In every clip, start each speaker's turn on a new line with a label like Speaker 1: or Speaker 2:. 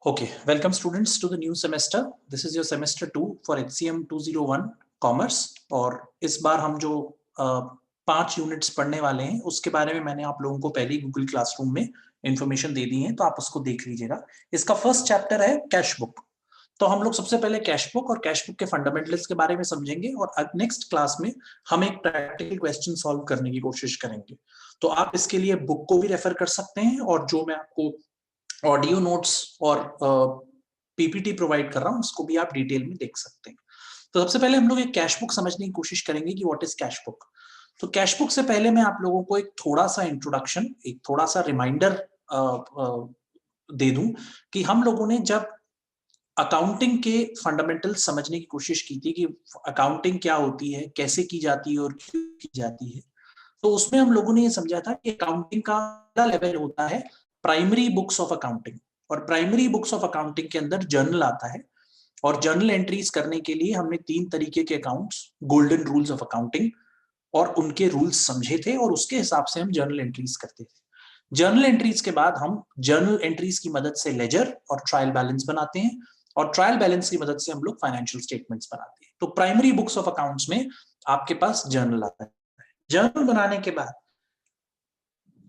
Speaker 1: Okay, welcome students to the new semester. This is your semester 2 for HCM 201 Commerce और इस बार हम जो 5 units पढ़ने वाले हैं उसके बारे में मैंने आप लोगों को पहले ही गूगल क्लासरूम में इंफॉर्मेशन दे दी है, तो आप उसको देख लीजिएगा। इसका फर्स्ट चैप्टर है कैश बुक। तो हम लोग सबसे पहले कैश बुक और कैश बुक के फंडामेंटल्स के बारे में समझेंगे और नेक्स्ट क्लास में हम एक प्रैक्टिकल क्वेश्चन सॉल्व करने की कोशिश करेंगे। तो आप इसके लिए बुक को भी रेफर कर सकते हैं और जो मैं आपको ऑडियो नोट्स और पीपीटी प्रोवाइड कर रहा हूं उसको भी आप डिटेल में देख सकते हैं। तो सबसे पहले हम लोग एक कैश बुक समझने की कोशिश करेंगे कि व्हाट इज कैश बुक। तो कैश बुक से पहले मैं आप लोगों को एक थोड़ा सा इंट्रोडक्शन, एक थोड़ा सा रिमाइंडर दे दूं कि हम लोगों ने जब अकाउंटिंग के फंडामेंटल्स समझने की कोशिश की थी कि अकाउंटिंग क्या होती है, कैसे की जाती है और क्यों की जाती है, तो उसमें हम लोगों ने ये समझा था कि अकाउंटिंग का लेवल होता है प्राइमरी बुक्स ऑफ अकाउंटिंग, और प्राइमरी बुक्स ऑफ अकाउंटिंग के अंदर जर्नल आता है और जर्नल एंट्रीज करने के लिए हमने 3 तरीके के accounts, golden rules of accounting और उनके रूल्स समझे थे और उसके हिसाब से हम जर्नल एंट्रीज करते थे। जर्नल एंट्रीज के बाद हम जर्नल एंट्रीज की मदद से लेजर और ट्रायल बैलेंस बनाते हैं और ट्रायल बैलेंस की मदद से हम लोग फाइनेंशियल स्टेटमेंट्स बनाते हैं। तो प्राइमरी बुक्स ऑफ अकाउंट्स में आपके पास जर्नल आता है। जर्नल बनाने के बाद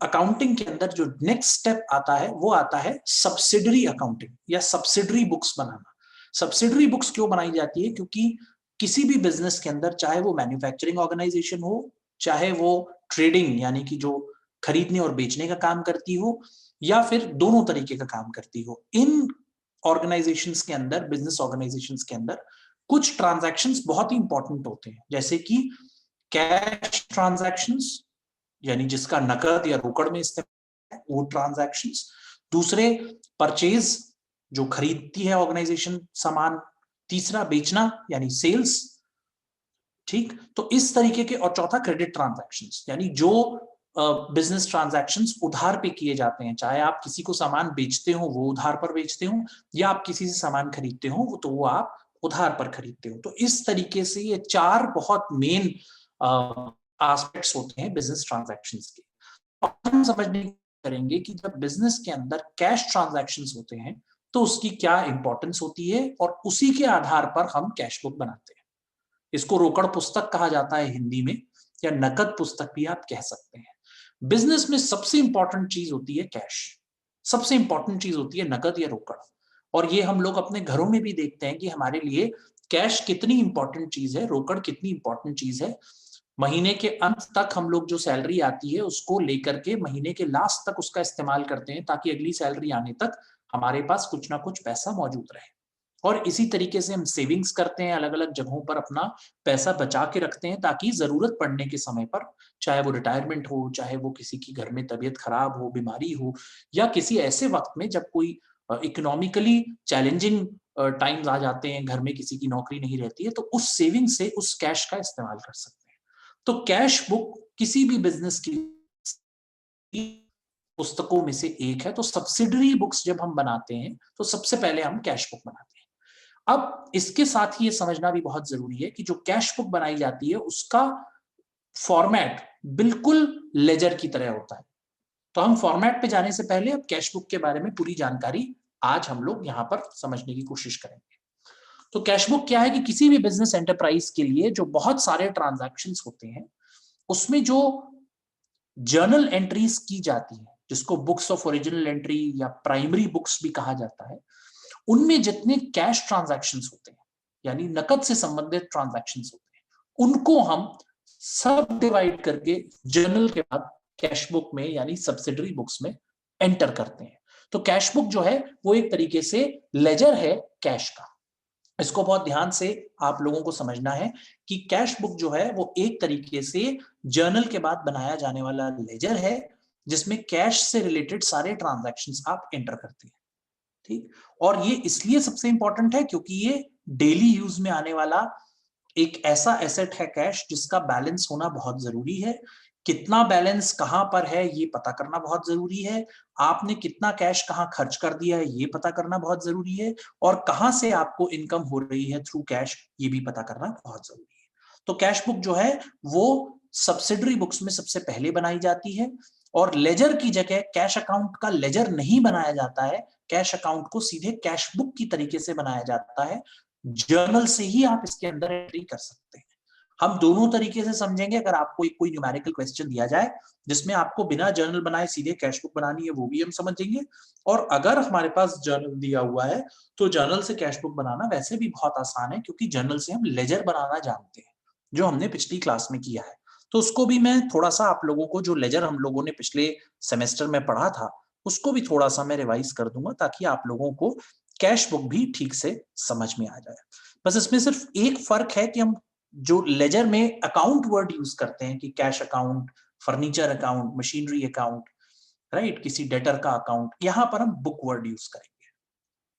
Speaker 1: अकाउंटिंग के अंदर जो नेक्स्ट स्टेप आता है वो आता है सब्सिडरी अकाउंटिंग या सब्सिडरी बुक्स बनाना। सब्सिडरी बुक्स क्यों बनाई जाती है? क्योंकि किसी भी बिजनेस के अंदर, चाहे वो मैन्युफैक्चरिंग ऑर्गेनाइजेशन हो, चाहे वो ट्रेडिंग यानी कि जो खरीदने और बेचने का काम करती हो, या फिर दोनों तरीके का काम करती हो, इन ऑर्गेनाइजेशंस के अंदर, बिजनेस ऑर्गेनाइजेशंस के अंदर कुछ ट्रांजैक्शंस बहुत ही इंपॉर्टेंट होते हैं, जैसे कि कैश ट्रांजैक्शंस यानी जिसका नकद या रोकड़ में इस्तेमाल है वो ट्रांजैक्शंस। दूसरे परचेज, जो खरीदती है ऑर्गेनाइजेशन सामान। तीसरा बेचना यानी सेल्स। ठीक, तो इस तरीके के। और चौथा क्रेडिट ट्रांजैक्शंस, यानी जो बिजनेस ट्रांजैक्शंस उधार पे किए जाते हैं, चाहे आप किसी को सामान बेचते हो वो उधार पर बेचते हो, या आप किसी से सामान खरीदते हो तो वो आप उधार पर खरीदते हो। तो इस तरीके से ये 4 बहुत मेन एस्पेक्ट्स होते हैं बिजनेस ट्रांजैक्शंस के। और हम समझने करेंगे कि जब बिजनेस के अंदर कैश ट्रांजैक्शंस होते हैं तो उसकी क्या इंपॉर्टेंस होती है और उसी के आधार पर हम कैश बुक बनाते हैं। इसको रोकड़ पुस्तक कहा जाता है हिंदी में, या नकद पुस्तक भी आप कह सकते हैं। बिजनेस में सबसे इंपॉर्टेंट चीज होती है कैश, सबसे इंपॉर्टेंट चीज होती है नकद या रोकड़। और ये हम लोग अपने घरों में भी देखते हैं कि हमारे लिए कैश कितनी इंपॉर्टेंट चीज है, रोकड़ कितनी इंपॉर्टेंट चीज है। महीने के अंत तक हम लोग जो सैलरी आती है उसको लेकर के महीने के लास्ट तक उसका इस्तेमाल करते हैं, ताकि अगली सैलरी आने तक हमारे पास कुछ ना कुछ पैसा मौजूद रहे। और इसी तरीके से हम सेविंग्स करते हैं, अलग अलग जगहों पर अपना पैसा बचा के रखते हैं, ताकि जरूरत पड़ने के समय पर, चाहे वो रिटायरमेंट हो, चाहे वो किसी की घर में तबीयत खराब हो, बीमारी हो, या किसी ऐसे वक्त में जब कोई इकोनॉमिकली चैलेंजिंग टाइम्स आ जाते हैं, घर में किसी की नौकरी नहीं रहती है, तो उस सेविंग से उस कैश का इस्तेमाल कर सकते हैं। तो कैश बुक किसी भी बिजनेस की पुस्तकों में से एक है। तो सब्सिडरी बुक्स जब हम बनाते हैं तो सबसे पहले हम कैश बुक बनाते हैं। अब इसके साथ ही ये समझना भी बहुत जरूरी है कि जो कैश बुक बनाई जाती है उसका फॉर्मेट बिल्कुल लेजर की तरह होता है। तो हम फॉर्मेट पे जाने से पहले अब कैश बुक के बारे में पूरी जानकारी आज हम लोग यहाँ पर समझने की कोशिश करेंगे। तो कैश बुक क्या है कि किसी भी बिजनेस एंटरप्राइज के लिए जो बहुत सारे ट्रांजैक्शंस होते हैं उसमें जो जर्नल एंट्रीज की जाती है, जिसको बुक्स ऑफ ओरिजिनल एंट्री या प्राइमरी बुक्स भी कहा जाता है, उनमें जितने कैश ट्रांजैक्शंस होते हैं यानी नकद से संबंधित ट्रांजैक्शंस होते हैं उनको हम सब डिवाइड करके जर्नल के बाद कैश बुक में यानी सब्सिडरी बुक्स में एंटर करते हैं। तो कैश बुक जो है वो एक तरीके से लेजर है कैश का। इसको बहुत ध्यान से आप लोगों को समझना है कि कैश बुक जो है वो एक तरीके से जर्नल के बाद बनाया जाने वाला लेजर है, जिसमें कैश से रिलेटेड सारे ट्रांजैक्शंस आप एंटर करते हैं। ठीक, और ये इसलिए सबसे इंपॉर्टेंट है क्योंकि ये डेली यूज में आने वाला एक ऐसा एसेट है कैश, जिसका बैलेंस होना बहुत जरूरी है। कितना बैलेंस कहां पर है ये पता करना बहुत जरूरी है। आपने कितना कैश कहां खर्च कर दिया है ये पता करना बहुत जरूरी है। और कहां से आपको इनकम हो रही है थ्रू कैश ये भी पता करना बहुत जरूरी है। तो कैश बुक जो है वो सब्सिडरी बुक्स में सबसे पहले बनाई जाती है। और लेजर की जगह कैश अकाउंट का लेजर नहीं बनाया जाता है, कैश अकाउंट को सीधे कैश बुक की तरीके से बनाया जाता है, जर्नल से ही आप इसके अंदर एंट्री कर सकते हैं। हम दोनों तरीके से समझेंगे। अगर आपको कोई न्यूमेरिकल क्वेश्चन दिया जाए जिसमें आपको बिना जर्नल बनाए सीधे कैश बुक बनानी है, वो भी हम समझेंगे। और अगर हमारे पास जर्नल दिया हुआ है तो जर्नल से कैश बुक बनाना वैसे भी बहुत आसान है, क्योंकि जर्नल से हम लेजर बनाना जानते हैं, जो हमने पिछली क्लास में किया है। तो उसको भी मैं थोड़ा सा आप लोगों को, जो लेजर हम लोगों ने पिछले सेमेस्टर में पढ़ा था, उसको भी थोड़ा सा मैं रिवाइज कर दूंगा, ताकि आप लोगों को कैश बुक भी ठीक से समझ में आ जाए। बस इसमें सिर्फ एक फर्क है कि हम जो लेजर में अकाउंट वर्ड यूज करते हैं कि cash account, furniture account, machinery account, right, किसी डेटर का अकाउंट, यहां पर हम बुक वर्ड यूज करेंगे।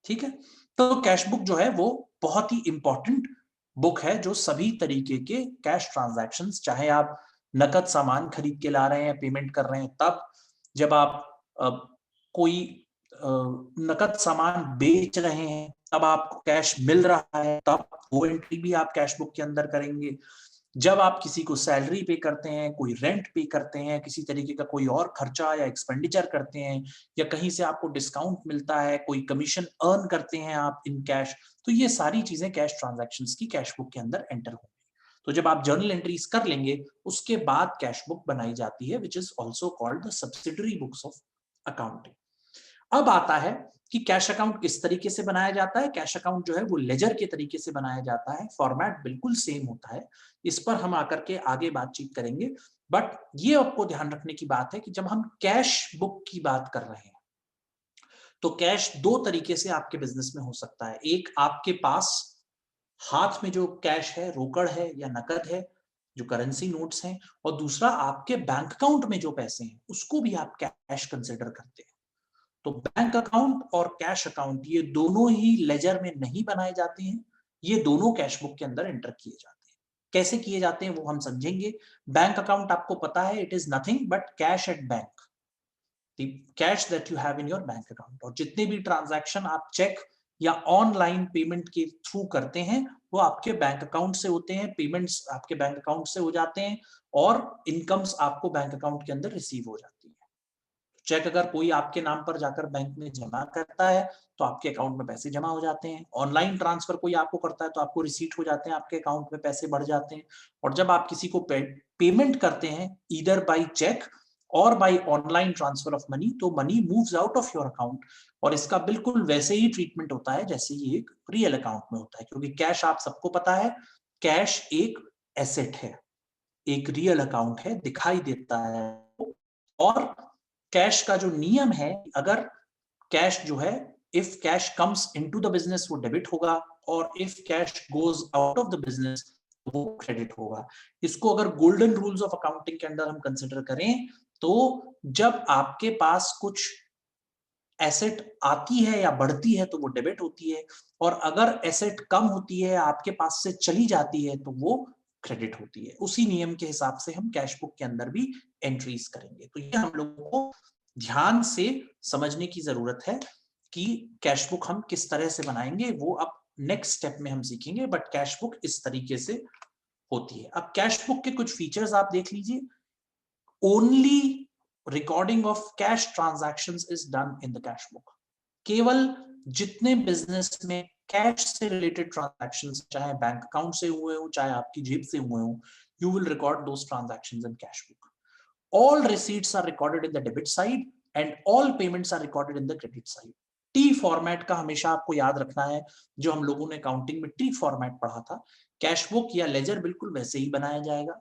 Speaker 1: ठीक है, तो कैश बुक जो है वो बहुत ही इंपॉर्टेंट बुक है, जो सभी तरीके के कैश ट्रांजैक्शंस, चाहे आप नकद सामान खरीद के ला रहे हैं, पेमेंट कर रहे हैं, तब जब आप कोई नकद सामान बेच रहे हैं, तब आपको कैश मिल रहा है, तब वो एंट्री भी आप कैश बुक के अंदर करेंगे। जब आप किसी को सैलरी पे करते हैं, कोई रेंट पे करते हैं, किसी तरीके का कोई और खर्चा या एक्सपेंडिचर करते हैं, या कहीं से आपको डिस्काउंट मिलता है, कोई कमीशन अर्न करते हैं आप इन कैश, तो ये सारी चीजें कैश ट्रांजैक्शंस की कैश बुक के अंदर एंटर होंगी। तो जब आप जर्नल एंट्रीज कर लेंगे, उसके बाद कैश बुक बनाई जाती है, which is also called the subsidiary books of accounting. अब आता है कि कैश अकाउंट किस तरीके से बनाया जाता है। कैश अकाउंट जो है वो लेजर के तरीके से बनाया जाता है, फॉर्मेट बिल्कुल सेम होता है। इस पर हम आकर के आगे बातचीत करेंगे, बट ये आपको ध्यान रखने की बात है कि जब हम कैश बुक की बात कर रहे हैं, तो कैश दो तरीके से आपके बिजनेस में हो सकता है। एक, आपके पास हाथ में जो कैश है, रोकड़ है या नकद है, जो करेंसी नोट्स हैं, और दूसरा आपके बैंक अकाउंट में जो पैसे हैं, उसको भी आप कैश कंसिडर करते हैं। तो बैंक अकाउंट और कैश अकाउंट, ये दोनों ही लेजर में नहीं बनाए जाते हैं, ये दोनों कैश बुक के अंदर एंटर किए जाते हैं। कैसे किए जाते हैं वो हम समझेंगे। बैंक अकाउंट आपको पता है, it is nothing but cash at bank, the cash that you have in your bank account. और जितने भी ट्रांजैक्शन आप चेक या ऑनलाइन पेमेंट के थ्रू करते हैं, वो आपके बैंक अकाउंट से होते हैं, पेमेंट्स आपके बैंक अकाउंट से हो जाते हैं, और इनकम्स आपको बैंक अकाउंट के अंदर रिसीव हो जाती है। चेक अगर कोई आपके नाम पर जाकर बैंक में जमा करता है, तो आपके अकाउंट में पैसे जमा हो जाते हैं। ऑनलाइन ट्रांसफर कोई आपको करता है, तो आपको रिसीट हो जाते हैं, आपके अकाउंट में पैसे बढ़ जाते हैं। और जब आप किसी को पेमेंट करते हैं, ईदर बाय चेक और by online transfer of money, तो money moves out of your account, और इसका बिल्कुल वैसे ही ट्रीटमेंट होता है जैसे ये एक रियल अकाउंट में होता है। क्योंकि कैश, आप सबको पता है, कैश एक एसेट है, एक रियल अकाउंट है, दिखाई देता है। और कैश का जो नियम है, अगर कैश जो है, if cash comes into the business वो डेबिट होगा, और if cash goes out of the business वो क्रेडिट होगा। इसको अगर गोल्डन रूल्स ऑफ अकाउंटिंग के अंदर हम कंसिडर करें, तो जब आपके पास कुछ एसेट आती है या बढ़ती है तो वो डेबिट होती है, और अगर एसेट कम होती है, आपके पास से चली जाती है, तो वो क्रेडिट होती है। उसी नियम के हिसाब से हम कैश बुक के अंदर भी एंट्रीज करेंगे। तो ये हम लोगों को ध्यान से समझने की जरूरत है कि कैश बुक हम किस तरह से बनाएंगे, वो अब नेक्स्ट स्टेप में हम सीखेंगे। बट कैश बुक इस तरीके से होती है। अब कैश बुक के कुछ फीचर्स आप देख लीजिए। Only recording of cash transactions is done in the cash book. केवल जितने बिजनेस में कैश से रिलेटेड ट्रांजैक्शंस, चाहे बैंक अकाउंट से हुए हो, चाहे आपकी जेब से हुए हो, you will record those transactions in cash book. All receipts are recorded in the debit side and all payments are recorded in the credit side. T format का हमेशा आपको याद रखना है, जो हम लोगों ने अकाउंटिंग में टी फॉर्मेट पढ़ा था। कैश बुक या लेजर बिल्कुल वैसे ही बनाया जाएगा।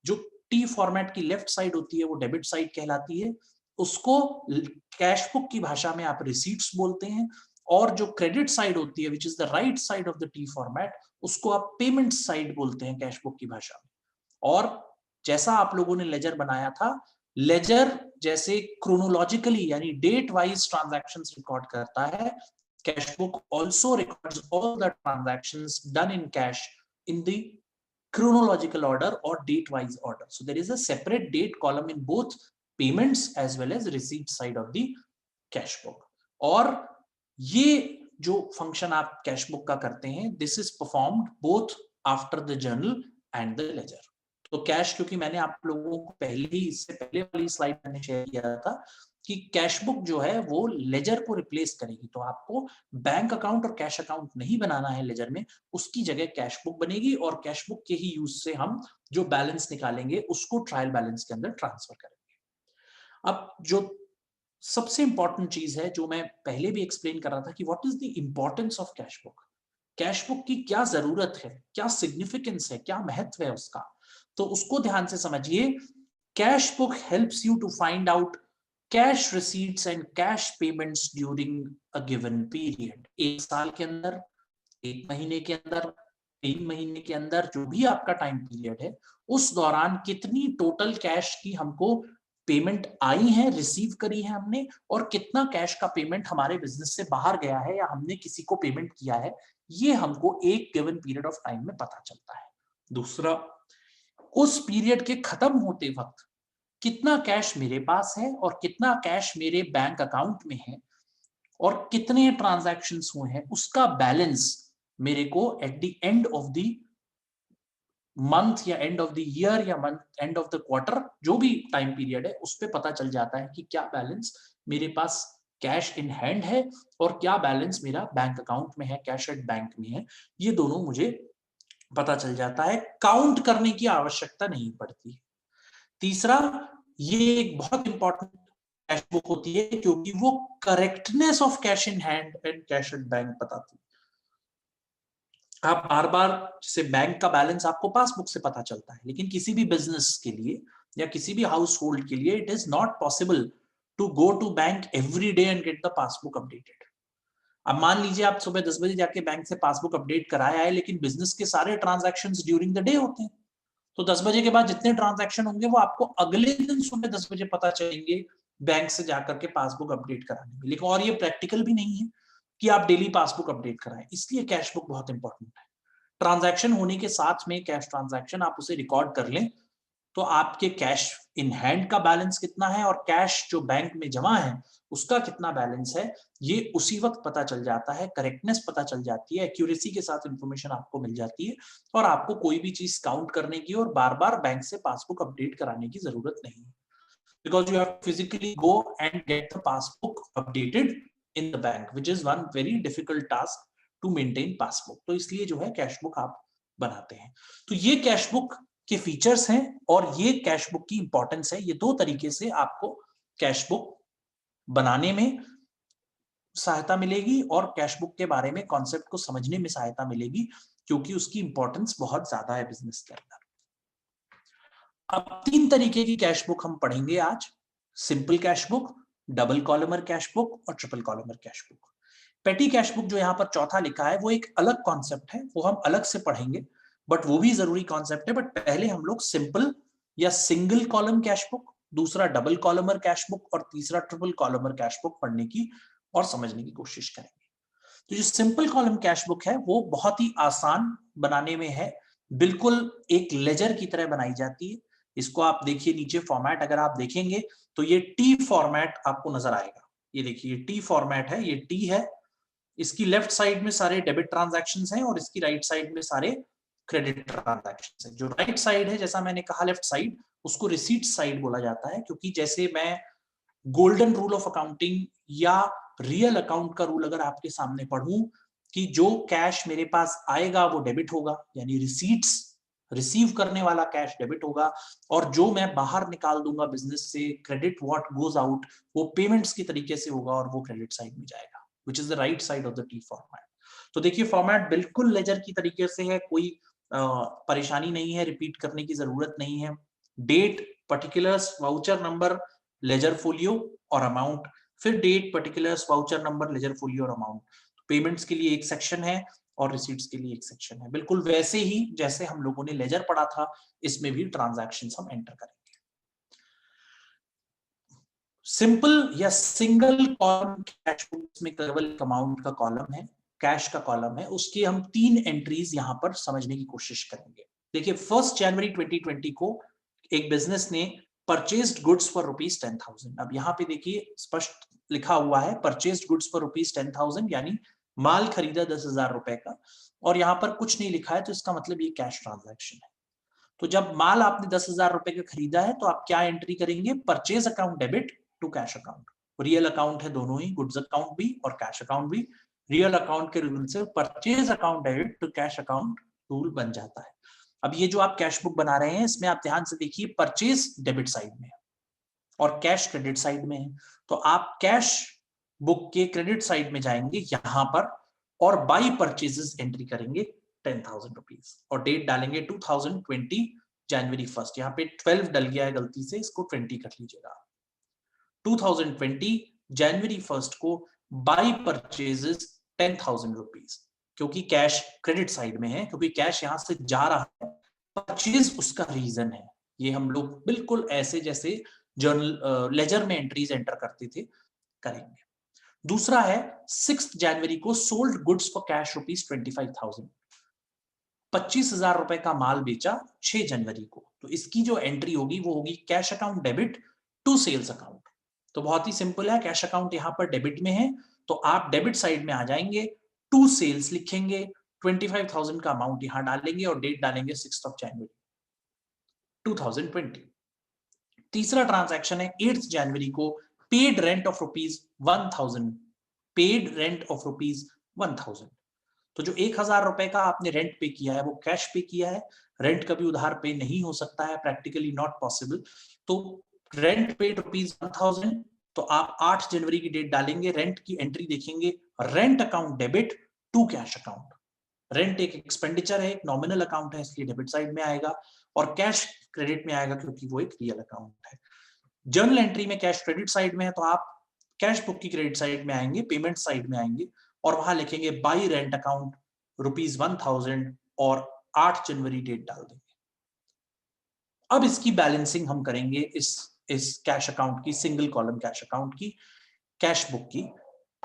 Speaker 1: जो टी फॉर्मेट की लेफ्ट साइड होती है वो डेबिट साइड कहलाती है, उसको कैश बुक की भाषा में आप रिसीट्स बोलते हैं। और जो क्रेडिट साइड होती है, which is the right side of the T format, उसको आप पेमेंट साइड बोलते हैं कैश बुक की भाषा में। और जैसा आप लोगों ने लेजर बनाया था, लेजर जैसे क्रोनोलॉजिकली यानी डेट वाइज ट्रांजैक्शंस रिकॉर्ड करता है, cash book also records all the transactions done in cash in the chronological order or date wise order. So there is a separate date column in both payments as well as receipt side of the cash book. और ये जो function आप cash book का करते हैं, this is performed both after the journal and the ledger. तो cash, क्योंकि मैंने आप लोगों को पहले ही, इससे पहले वाली स्लाइड मैंने शेयर किया था कि कैश बुक जो है वो लेजर को रिप्लेस करेगी। तो आपको बैंक अकाउंट और कैश अकाउंट नहीं बनाना है लेजर में, उसकी जगह कैश बुक बनेगी और कैश बुक के ही यूज से हम जो बैलेंस निकालेंगे उसको ट्रायल बैलेंस के अंदर ट्रांसफर करेंगे। अब जो सबसे इंपॉर्टेंट चीज है जो मैं पहले भी एक्सप्लेन कर रहा था कि what is the importance of cash book, cash book की क्या जरूरत है, क्या सिग्निफिकेंस है, क्या महत्व है उसका, तो उसको ध्यान से समझिए। Cash book helps you to find out cash receipts and cash payments during a given period. एक साल के अंदर, एक महीने के अंदर, 3 महीने के अंदर, जो भी आपका टाइम पीरियड है, उस दौरान कितनी टोटल कैश की हमको पेमेंट आई है, रिसीव करी है हमने, और कितना कैश का पेमेंट हमारे बिजनेस से बाहर गया है या हमने किसी को पेमेंट किया है, ये हमको एक गिवन पीरियड ऑफ टाइम में पता चलता है। दूसरा, उस पीरियड के खत्म होते वक्त कितना कैश मेरे पास है और कितना कैश मेरे बैंक अकाउंट में है और कितने ट्रांजैक्शंस हुए हैं, उसका बैलेंस मेरे को at the end of the month या एंड ऑफ द ईयर या month end of the quarter, जो भी टाइम पीरियड है, उस पर पता चल जाता है कि क्या बैलेंस मेरे पास कैश इन हैंड है और क्या बैलेंस मेरा बैंक अकाउंट में है, कैश एट बैंक में है। ये दोनों मुझे पता चल जाता है, काउंट करने की आवश्यकता नहीं पड़ती। तीसरा, ये एक बहुत इंपॉर्टेंट कैश बुक होती है क्योंकि वो correctness of cash in hand and cash at bank बताती है। आप बार बार, जैसे बैंक का बैलेंस आपको पासबुक से पता चलता है, लेकिन किसी भी बिजनेस के लिए या किसी भी हाउस होल्ड के लिए it is not possible to go to bank every day and get the passbook updated. अब मान लीजिए आप सुबह 10 बजे जाके बैंक से पासबुक अपडेट कराया है, लेकिन बिजनेस के सारे ट्रांजैक्शन ड्यूरिंग द डे होते हैं, तो 10 बजे के बाद जितने ट्रांजैक्शन होंगे वो आपको अगले दिन सुबह 10 बजे पता चलेंगे बैंक से जाकर के पासबुक अपडेट कराने में। लेकिन और ये प्रैक्टिकल भी नहीं है कि आप डेली पासबुक अपडेट कराएं, इसलिए कैश बुक बहुत इंपॉर्टेंट है। ट्रांजैक्शन होने के साथ में कैश ट्रांजैक्शन आप उसे रिकॉर्ड कर लें तो आपके कैश इन हैंड का बैलेंस कितना है और कैश जो बैंक में जमा है उसका कितना बैलेंस है, ये उसी वक्त पता चल जाता है, करेक्टनेस पता चल जाती है, एक्यूरेसी के साथ इंफॉर्मेशन आपको मिल जाती है और आपको कोई भी चीज काउंट करने की और बार बार बैंक से पासबुक अपडेट कराने की जरूरत नहीं है, because you have physically go and get the passbook updated in the bank, which is one very difficult task to maintain passbook. तो इसलिए जो है कैश बुक आप बनाते हैं। तो ये कैश बुक के फीचर्स हैं और ये कैश बुक की इंपॉर्टेंस है। ये दो तरीके से आपको कैश बुक बनाने में सहायता मिलेगी और कैश बुक के बारे में कॉन्सेप्ट को समझने में सहायता मिलेगी, क्योंकि उसकी इंपॉर्टेंस बहुत ज्यादा है बिजनेस के अंदर। अब 3 तरीके की कैश बुक हम पढ़ेंगे आज, simple cash book, double columnar cash book और triple columnar cash book. Petty cash book जो यहाँ पर चौथा लिखा है वो एक अलग कॉन्सेप्ट है, वो हम अलग से पढ़ेंगे, बट वो भी जरूरी कॉन्सेप्ट है। बट पहले हम लोग सिंपल या सिंगल कॉलम कैश बुक, दूसरा डबल कॉलमर कैश बुक और तीसरा ट्रिपल कॉलमर कैश बुक पढ़ने की और समझने की कोशिश करेंगे। तो जो सिंपल कॉलम कैश बुक है वो बहुत ही आसान बनाने में है, बिल्कुल एक लेजर की तरह बनाई जाती है। इसको आप देखिए, नीचे फॉर्मेट अगर आप देखेंगे तो ये टी फॉर्मेट आपको नजर आएगा। ये देखिए टी फॉर्मेट है, ये टी है, इसकी लेफ्ट साइड में सारे डेबिट ट्रांजैक्शंस हैं और इसकी राइट साइड में सारे क्रेडिट ट्रांजैक्शंस हैं। जो राइट साइड है, जैसा मैंने कहा लेफ्ट साइड, उसको रिसीट साइड बोला जाता है, क्योंकि जैसे मैं गोल्डन रूल ऑफ अकाउंटिंग या रियल अकाउंट का रूल अगर आपके सामने पढ़ूं कि जो कैश मेरे पास आएगा वो डेबिट होगा, यानी रिसीट्स, रिसीव करने वाला कैश डेबिट होगा, और जो मैं बाहर निकाल दूंगा बिजनेस से, क्रेडिट व्हाट गोज आउट, वो पेमेंट्स की तरीके से होगा और वो क्रेडिट साइड में जाएगा, which is the right side of the T format। तो देखिए फॉर्मेट बिल्कुल लेजर की तरीके से है, कोई परेशानी नहीं है, रिपीट करने की जरूरत नहीं है। Date, particulars, voucher number, ledger folio और अमाउंट, फिर date, particulars, voucher number, ledger folio और अमाउंट। पेमेंट्स के लिए एक सेक्शन है और रिसीट्स के लिए एक सेक्शन है, बिल्कुल वैसे ही जैसे हम लोगों ने लेजर पढ़ा था, इसमें भी ट्रांजैक्शंस हम एंटर करेंगे। सिंपल या सिंगल कॉलम कैश बुक में केवल अमाउंट का कॉलम है, कैश का कॉलम है, उसकी हम 3 एंट्रीज यहां पर समझने की कोशिश करेंगे। देखिए 1 जनवरी 2020 को एक बिजनेस ने परचेज्ड गुड्स फॉर ₹10,000। अब यहाँ पे देखिए स्पष्ट लिखा हुआ है परचेज्ड गुड्स फॉर ₹10,000, यानी माल खरीदा 10,000 रुपए का, और यहाँ पर कुछ नहीं लिखा है, तो इसका मतलब ये कैश ट्रांजैक्शन है। तो जब माल आपने 10,000 रुपए का खरीदा है तो आप क्या एंट्री करेंगे, purchase account debit to cash account. Real account है दोनों ही, गुड्स अकाउंट भी और कैश अकाउंट भी। रियल अकाउंट के रूल से purchase account debit to cash account rule बन जाता है। अब ये जो आप कैश बुक बना रहे हैं इसमें आप ध्यान से देखिए, परचेज डेबिट साइड में है और कैश क्रेडिट साइड में है। तो आप कैश बुक के क्रेडिट साइड में जाएंगे यहां पर और बाई परचेजेस एंट्री करेंगे 10,000 रुपीज और डेट डालेंगे 2020 जनवरी 1। यहाँ पे 12 डल गया है गलती से, इसको 20 कर लीजिएगा। 2020 जनवरी 1 को बाई परचेजेस 10,000 रुपीज, क्योंकि कैश क्रेडिट साइड में है, क्योंकि कैश यहां से जा रहा है, परचेज उसका रीजन है। ये हम लोग बिल्कुल ऐसे जैसे जर्नल लेजर में एंट्रीज एंटर करते थे करेंगे। दूसरा है 6 जनवरी को sold goods for cash rupees 25,000, 25,000 रुपए का माल बेचा 6 जनवरी को। तो इसकी जो एंट्री होगी वो होगी cash account debit to sales account. तो बहुत ही सिंपल है, कैश अकाउंट यहां पर डेबिट में है तो आप डेबिट साइड में आ जाएंगे, टू सेल्स लिखेंगे, 25,000 का अमाउंट यहां डालेंगे और डेट डालेंगे 6 जनवरी 2020। तीसरा ट्रांजैक्शन है 8 जनवरी को paid rent of rupees 1,000, paid rent of rupees 1,000। तो जो 1,000 रुपए का आपने रेंट पे किया है वो कैश पे किया है। रेंट कभी उधार पे नहीं हो सकता है, प्रैक्टिकली नॉट पॉसिबल। तो रेंट पेड रुपीज 1,000, तो आप 8 जनवरी की डेट डालेंगे, रेंट की एंट्री देखेंगे, rent account debit to cash account. Rent एक एक्सपेंडिचर है, एक नॉमिनल अकाउंट है, इसलिए डेबिट साइड में आएगा और कैश क्रेडिट में आएगा क्योंकि वो एक रियल अकाउंट है। जर्नल एंट्री में कैश क्रेडिट साइड में है तो आप कैश बुक की क्रेडिट साइड में आएंगे, पेमेंट साइड में आएंगे और वहां लिखेंगे बाई रेंट अकाउंट रुपीज 1,000 और 8 जनवरी डेट डाल देंगे। अब इसकी बैलेंसिंग हम करेंगे इस कैश अकाउंट की, सिंगल कॉलम कैश अकाउंट की, कैश बुक की।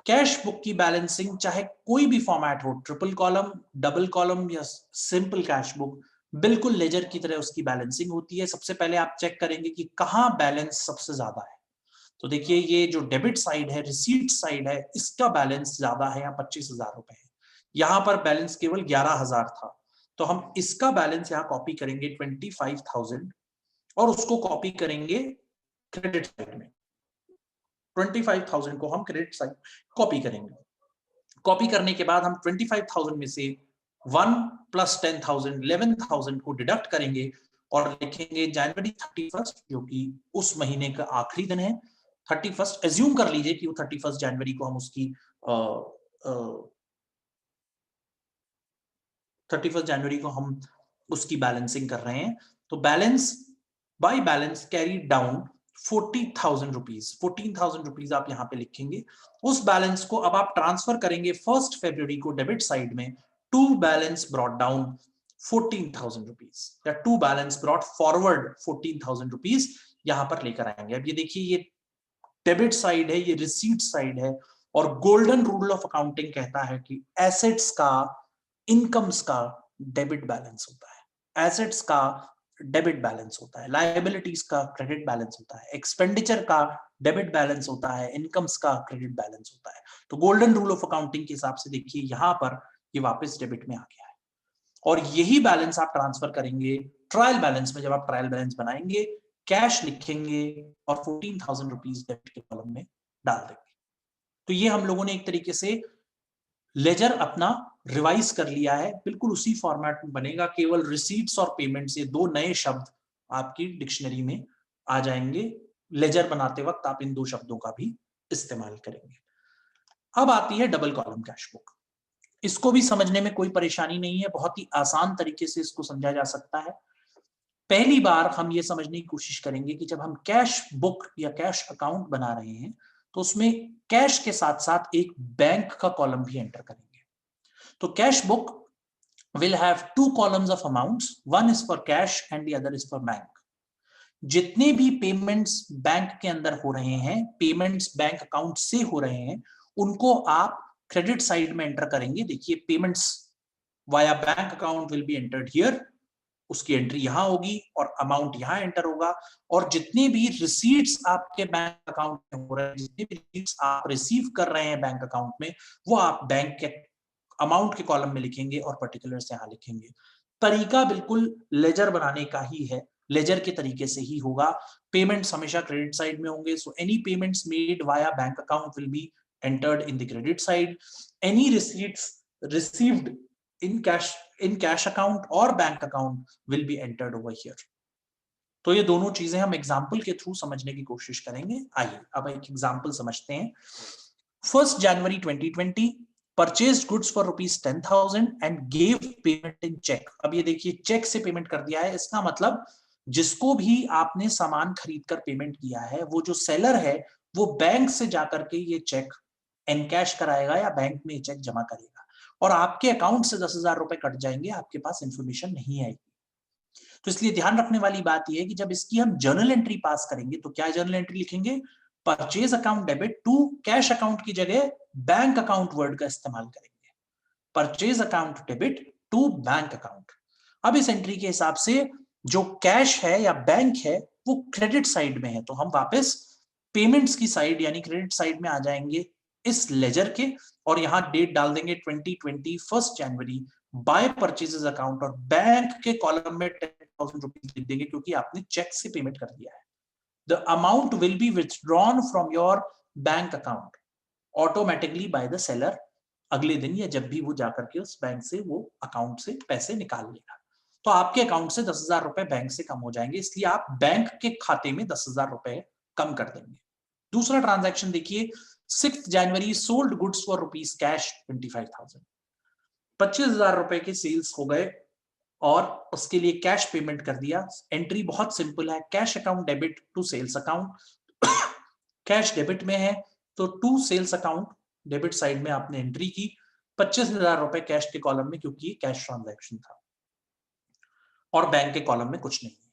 Speaker 1: कैश बुक की बैलेंसिंग चाहे कोई भी फॉर्मेट हो, ट्रिपल कॉलम, डबल कॉलम या सिंपल कैश बुक, बिल्कुल लेजर की तरह उसकी बैलेंसिंग होती है। सबसे पहले आप चेक करेंगे कि कहां बैलेंस सबसे ज्यादा है। तो देखिए ये जो डेबिट साइड है, रिसीट साइड है, इसका बैलेंस ज्यादा है, यहाँ 25,000 रुपए है। यहाँ पर बैलेंस केवल 11,000 था, तो हम इसका बैलेंस यहाँ कॉपी करेंगे 25,000 और उसको कॉपी करेंगे क्रेडिट साइड में। 25,000 को हम क्रेडिट साइड कॉपी करेंगे। कॉपी करने के बाद हम 25,000 में से 1 प्लस 10,000 11,000 को डिडक्ट करेंगे और लिखेंगे जनवरी 31, जो कि उस महीने का आखिरी दिन है। 31 एज्यूम कर लीजिए कि वो 31 जनवरी को हम उसकी 31 जनवरी को हम उसकी बैलेंसिंग कर रहे हैं। तो balance by balance carry down 40,000 rupees, 14,000 rupees आप यहाँ पे लिखेंगे। उस बैलेंस को अब आप ट्रांसफर करेंगे 1 फरवरी को डेबिट साइड में, to balance brought down 14,000 rupees या to balance brought forward 14,000 rupees यहाँ पर लेकर आएंगे। अब ये देखिए ये डेबिट साइड है, ये रिसीट साइड है और गोल्डन रूल ऑफ अकाउंटिंग कहता है कि एसेट्स का, इनकम्स का डेबिट बैलेंस होता है, एसेट्स का डेबिट बैलेंस होता है, लायबिलिटीज का क्रेडिट बैलेंस होता है, एक्सपेंडिचर का डेबिट बैलेंस होता है, इनकम्स का क्रेडिट बैलेंस होता है। तो गोल्डन रूल ऑफ अकाउंटिंग के हिसाब से देखिए यहाँ पर ये वापस डेबिट में आ गया है और यही बैलेंस आप ट्रांसफर करेंगे ट्रायल बैलेंस में। जब आप ट्रायल बैलेंस बनाएंगे कैश लिखेंगे और 14,000 रुपीज डेबिट के कॉलम में डाल देंगे। तो ये हम लोगों ने एक तरीके से लेजर अपना रिवाइज कर लिया है, बिल्कुल उसी फॉर्मेट में बनेगा, केवल रिसीट्स और पेमेंट से दो नए शब्द आपकी डिक्शनरी में आ जाएंगे। लेजर बनाते वक्त आप इन दो शब्दों का भी इस्तेमाल करेंगे। अब आती है डबल कॉलम कैश बुक। इसको भी समझने में कोई परेशानी नहीं है, बहुत ही आसान तरीके से इसको समझा जा सकता है। पहली बार हम ये समझने की कोशिश करेंगे कि जब हम कैश बुक या कैश अकाउंट बना रहे हैं तो उसमें कैश के साथ साथ एक बैंक का कॉलम भी एंटर करेंगे। तो cash book will have 2 columns of amounts, one is for cash and the other is for bank। जितने भी पेमेंट्स बैंक के अंदर हो रहे हैं, पेमेंट्स बैंक अकाउंट से हो रहे हैं, उनको आप क्रेडिट साइड में एंटर करेंगे। देखिए payments via bank account will be entered here, उसकी एंट्री यहां होगी और अमाउंट यहां एंटर होगा। और जितने भी रिसीट्स आपके बैंक अकाउंट में हो रहे हैं, जितने भी रिसीट्स आप रिसीव कर रहे हैं बैंक अकाउंट में, वो आप बैंक के अमाउंट के कॉलम में लिखेंगे और पर्टिकुलर्स यहां लिखेंगे। तरीका बिल्कुल लेजर बनाने का ही है, लेजर के तरीके से ही होगा। पेमेंट्स हमेशा क्रेडिट साइड में होंगे, so any payments made via bank account will be entered in the credit side. Any receipts received in cash account or bank account will be entered over here. तो ये दोनों चीजें हम example के through समझने की कोशिश करेंगे। आइए अब एक एग्जाम्पल समझते हैं। 1 January 2020 purchase goods for ₹10,000 and gave payment in cheque. अब ये देखिए चेक से पेमेंट कर दिया है, इसका मतलब जिसको भी आपने सामान खरीद कर पेमेंट किया है, वो जो सेलर है वो बैंक से जाकर के ये चेक एनकैश कराएगा या बैंक में चेक जमा करेगा और आपके अकाउंट से 10,000 रुपए कट जाएंगे, आपके पास इंफॉर्मेशन नहीं आएगी। तो इसलिए ध्यान रखने वाली बात यह है कि जब इसकी हम जर्नल एंट्री पास करेंगे तो क्या जर्नल एंट्री लिखेंगे? Purchase account debit to cash account की जगह बैंक अकाउंट वर्ड का इस्तेमाल करेंगे। Purchase account debit to bank account. अब इस एंट्री के हिसाब से जो कैश है या बैंक है वो क्रेडिट साइड में है, तो हम वापस पेमेंट्स की साइड यानी क्रेडिट साइड में आ जाएंगे इस लेजर के और यहां डेट डाल देंगे 2020 1 जनवरी बाय परचेजेस अकाउंट और बैंक के कॉलम में 10,000 रुपीज लिख देंगे क्योंकि आपने चेक से पेमेंट कर दिया है। The amount will be withdrawn from your bank account automatically by the seller अगले दिन या जब भी वो जाकर के उस बैंक से वो अकाउंट से पैसे निकाल लेगा। तो आपके अकाउंट से 10,000 रुपए बैंक से कम हो जाएंगे, इसलिए आप बैंक के खाते में 10,000 रुपए कम कर देंगे। दूसरा ट्रांजैक्शन देखिए, 6 January sold goods for rupees cash 25,000। 25,000 रुपए के सेल्स हो गए और उसके लिए कैश पेमेंट कर दिया। एंट्री बहुत सिंपल है, cash account debit to sales account. Cash debit में है तो to sales account debit side में आपने एंट्री की 25,000 रुपए कैश के कॉलम में क्योंकि ये कैश ट्रांजैक्शन था और बैंक के कॉलम में कुछ नहीं है।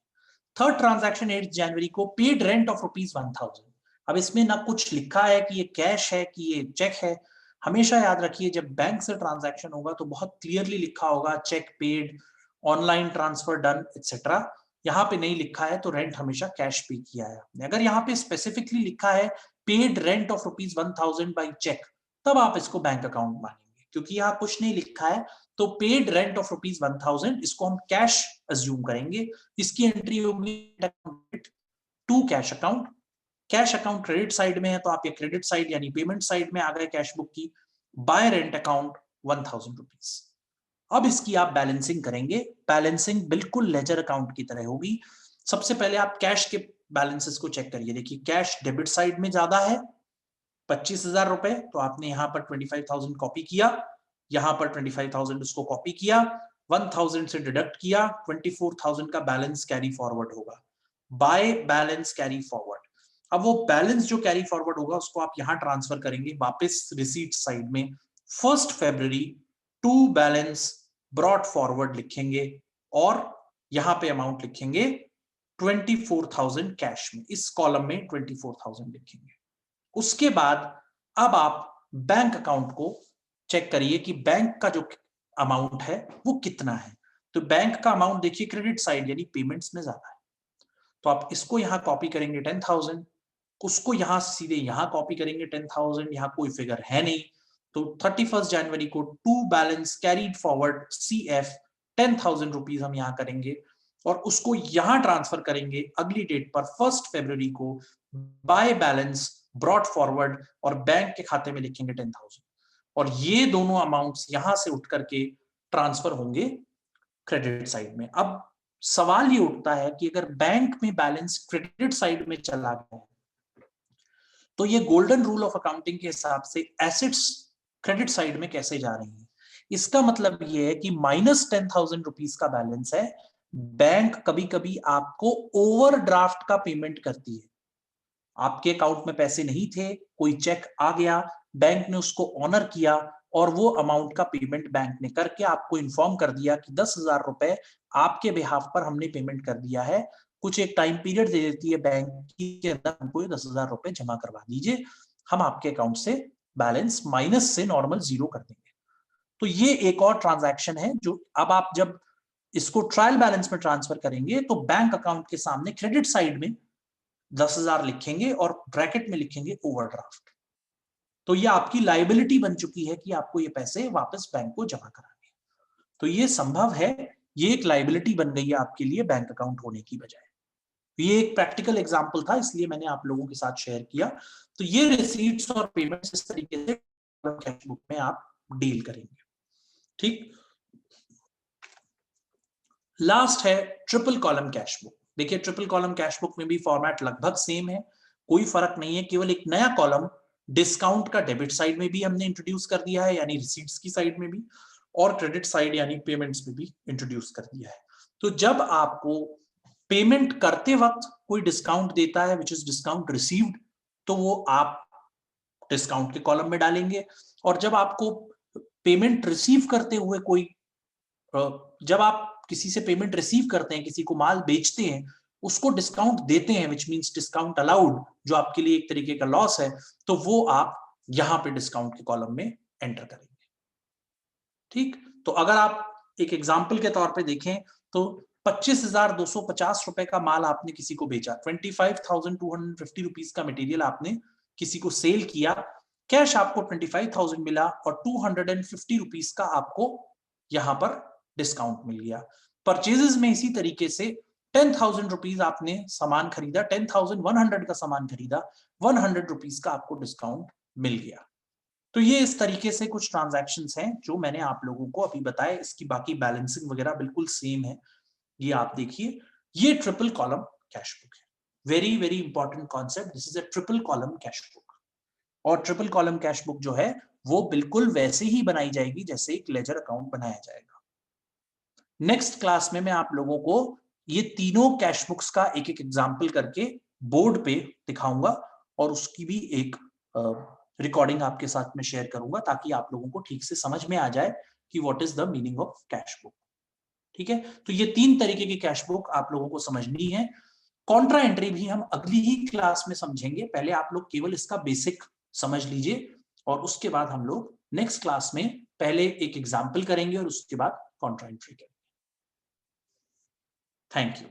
Speaker 1: थर्ड ट्रांजैक्शन 8 जनवरी को पेड रेंट ऑफ ₹1,000। अब इसमें ना कुछ लिखा है कि ये कैश है कि ये चेक है। हमेशा याद रखिए जब बैंक से ट्रांजैक्शन होगा तो बहुत क्लियरली लिखा होगा cheque paid, online transfer done etcetera. यहाँ पे नहीं लिखा है तो रेंट हमेशा कैश पे किया है आपने। अगर यहाँ पे स्पेसिफिकली लिखा है paid rent of ₹1,000 by cheque, तब आप इसको बैंक अकाउंट मानेंगे। क्योंकि यहाँ कुछ नहीं लिखा है तो पेड रेंट ऑफ ₹1,000 इसको हम कैश अज्यूम करेंगे। इसकी एंट्री होगी to cash account. Cash account credit side में है तो आप ये क्रेडिट साइड यानी पेमेंट साइड में आ गए कैश बुक की। By rent account 1,000 rupees. अब इसकी आप बैलेंसिंग करेंगे। बैलेंसिंग बिल्कुल लेजर अकाउंट की तरह होगी। सबसे पहले आप कैश के बैलेंसेस को चेक करिए। देखिए कैश डेबिट साइड में ज्यादा है 25,000 रुपए, तो आपने यहाँ पर 25,000 कॉपी किया, यहाँ पर 25,000 उसको कॉपी किया, 1,000 से डिडक्ट किया, 24,000 का बैलेंस कैरी फॉरवर्ड होगा। By balance carry forward. अब वो बैलेंस जो कैरी फॉरवर्ड होगा उसको आप यहां ट्रांसफर करेंगे वापस रिसीट साइड में। 1 फरवरी टू बैलेंस ब्रॉट फॉरवर्ड लिखेंगे और यहां पे अमाउंट लिखेंगे 24,000 कैश में, इस कॉलम में 24,000 लिखेंगे। उसके बाद अब आप बैंक अकाउंट को चेक करिए कि बैंक का जो अमाउंट है वो कितना है। तो बैंक का अमाउंट देखिए क्रेडिट साइड यानी पेमेंट्स में ज्यादा है, तो आप इसको यहां कॉपी करेंगे 10,000, उसको यहां सीधे यहां कॉपी करेंगे 10,000, यहां कोई फिगर है नहीं तो 31 जनवरी को to balance carried forward CF 10,000 rupees हम यहां करेंगे और उसको यहां ट्रांसफर करेंगे अगली डेट पर 1 फरवरी को बाय बैलेंस ब्रॉट फॉरवर्ड और बैंक के खाते में लिखेंगे 10,000 और ये दोनों अमाउंट्स यहां से उठ करके ट्रांसफर होंगे क्रेडिट साइड में। अब सवाल ये उठता है कि अगर बैंक में बैलेंस क्रेडिट साइड में चला गया तो ये गोल्डन रूल ऑफ अकाउंटिंग के हिसाब से एसेट्स क्रेडिट साइड में कैसे जा रही हैं। इसका मतलब ये है कि -10,000 रुपीज का बैलेंस है, बैंक कभी कभी आपको ओवरड्राफ्ट का पेमेंट करती है। आपके अकाउंट में पैसे नहीं थे, कोई चेक आ गया, बैंक ने उसको ऑनर किया और वो अमाउंट का पेमेंट बैंक ने करके आपको इन्फॉर्म कर दिया कि 10,000 रुपए आपके बिहाफ पर हमने पेमेंट कर दिया है। कुछ एक टाइम पीरियड दे देती है बैंक के अंदर, हमको 10,000 रुपए जमा करवा दीजिए, हम आपके अकाउंट से बैलेंस माइनस से नॉर्मल जीरो कर देंगे। तो ये एक और ट्रांजैक्शन है जो अब आप जब इसको ट्रायल बैलेंस में ट्रांसफर करेंगे तो बैंक अकाउंट के सामने क्रेडिट साइड में 10,000 लिखेंगे और ब्रैकेट में लिखेंगे ओवरड्राफ्ट। तो ये आपकी लायबिलिटी बन चुकी है कि आपको ये पैसे वापस बैंक को जमा कराने। तो ये संभव है, ये एक लायबिलिटी बन गई है आपके लिए बैंक अकाउंट होने की बजाय। ये एक प्रैक्टिकल एग्जांपल था, इसलिए मैंने आप लोगों के साथ शेयर किया। तो ये रिसीट्स और पेमेंट्स इस तरीके से कैश बुक में आप डील करेंगे। ठीक, लास्ट है ट्रिपल कॉलम कैश बुक। देखिए ट्रिपल कॉलम कैश बुक में भी फॉर्मेट लगभग सेम है, कोई फर्क नहीं है, केवल एक नया कॉलम डिस्काउंट का डेबिट साइड में भी हमने इंट्रोड्यूस कर दिया है, यानी रिसीट्स की साइड में भी, और क्रेडिट साइड यानी पेमेंट्स में भी इंट्रोड्यूस कर दिया है। तो जब आपको पेमेंट करते वक्त कोई डिस्काउंट देता है विच इज डिस्काउंट रिसीव्ड, तो वो आप डिस्काउंट के कॉलम में डालेंगे, और जब आपको पेमेंट रिसीव करते हुए कोई, जब आप किसी से पेमेंट रिसीव करते हैं, किसी को माल बेचते हैं, उसको डिस्काउंट देते हैं विच मींस डिस्काउंट अलाउड, जो आपके लिए एक तरीके का लॉस है, तो वो आप यहां पे डिस्काउंट के कॉलम में एंटर करेंगे। ठीक, तो अगर आप एक एग्जांपल के तौर पे देखें तो 25,250 रुपए का माल आपने किसी को बेचा, 25,250 रुपीज का मटेरियल आपने किसी को सेल किया, कैश आपको 25,000 मिला और 250 रुपीज का आपको यहां पर डिस्काउंट मिल गया। परचेजेस में इसी तरीके से 10,000 रुपीज आपने सामान खरीदा, 10,100 का सामान खरीदा, 100 रुपीज का आपको डिस्काउंट मिल गया। तो ये इस तरीके से कुछ ट्रांजैक्शंस हैं जो मैंने आप लोगों को अभी बताया, इसकी बाकी बैलेंसिंग वगैरह बिल्कुल सेम है। ये आप देखिए, ये ट्रिपल कॉलम कैश बुक है। Very very important concept, this is a triple column cash book. और ट्रिपल कॉलम कैश बुक जो है वो बिल्कुल वैसे ही बनाई जाएगी जैसे एक लेजर अकाउंट बनाया जाएगा। नेक्स्ट क्लास में मैं आप लोगों को ये तीनों कैश बुक्स का एक एक एग्जाम्पल करके बोर्ड पे दिखाऊंगा, और उसकी भी एक रिकॉर्डिंग आपके साथ में शेयर करूंगा, ताकि आप लोगों को ठीक से समझ में आ जाए कि what is the meaning of cash book. ठीक है, तो ये तीन तरीके की कैश बुक आप लोगों को समझनी है। कॉन्ट्रा एंट्री भी हम अगली ही क्लास में समझेंगे, पहले आप लोग केवल इसका बेसिक समझ लीजिए, और उसके बाद हम लोग नेक्स्ट क्लास में पहले एक एग्जाम्पल करेंगे और उसके बाद कॉन्ट्रा एंट्री करेंगे। Thank you.